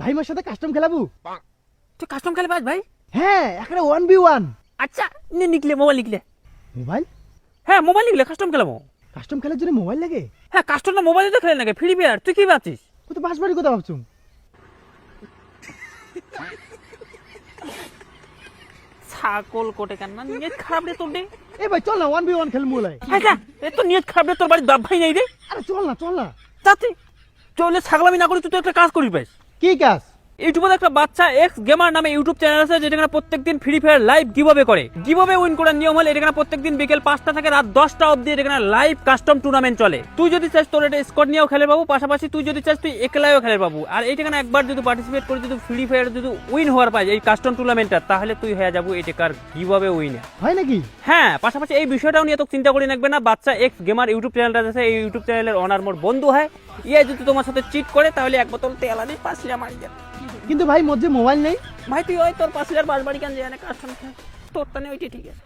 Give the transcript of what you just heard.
ভাই মোর সাথে কাস্টম খেলাবো? তুই কাস্টম খেলবাস ভাই? হ্যাঁ, একটা 1v1। আচ্ছা নিকলে মোবাইল নিকলে। মোবাইল? হ্যাঁ মোবাইল নিকলে কাস্টম খেলাবো। কাস্টম খেলার জন্য মোবাইল লাগে? হ্যাঁ কাস্টমটা মোবাইলে তো খেলে নাকি ফ্রি ফায়ার, তুই কি ভাবছিস? ও তো বাসবাড়ি কথা ভাবছুম। ছাগল কোটে কেন না নিয়ত খারাপ রে তোর রে। এ ভাই চল না 1v1 খেলবো লাই। আচ্ছা এ তো নিয়ত খারাপ রে, তোর বাড়ির বাপ ভাই নাই রে। আরে চল না। তাতে চলে ছাগলামি না করি তুই তো একটা কাজ করিস ভাই। কি কাজ? ইউটিউবে একটা বাচ্চা এক্স গেমার নামে ইউটিউব চ্যানেল আছে, যেখানে প্রত্যেকদিন ফ্রি ফায়ার লাইভ গিভঅ্যাওয়ে করে। গিভঅ্যাওয়ে উইন করার নিয়ম হলো এখানে প্রত্যেকদিন বিকেল 5টা থেকে রাত 10টা অবধি এখানে লাইভ কাস্টম টুর্নামেন্ট চলে। তুই যদি চাস তোর এটা স্কোয়াড নিয়েও খেলে পাবো, পাশাপাশি তুই যদি চাস তুই একলায়ও খেলে পাবো। আর এইখানে একবার যদি পার্টিসিপেট করে যদি ফ্রি ফায়ার যদি উইন হওয়ার পাই এই কাস্টম টুর্নামেন্টটা, তাহলে তুই হয়ে যাবো এটাকার গিভঅ্যাওয়ে উইনার। হয় নাকি? হ্যাঁ, পাশাপাশি এই বিষয়টাও নিয়ে তো চিন্তা করে রাখবে না। বাচ্চা এক্স গেমার ইউটিউব চ্যানেলটা আছে, এই ইউটিউব চ্যানেলের অনার মোর বন্ধু হয়। ইয়ে যদি তোমার সাথে চিট করে তাহলে এক বোতল তেল আনি পাঁচলিয়া মারি দেন। কিন্তু ভাই মোর যে মোবাইল নেই। ভাই তুই ওই তোর পাঁচলিয়ার বাস বাড়ি কেন যায় না কাস্টম তোর টানে ওইটি ঠিক আছে।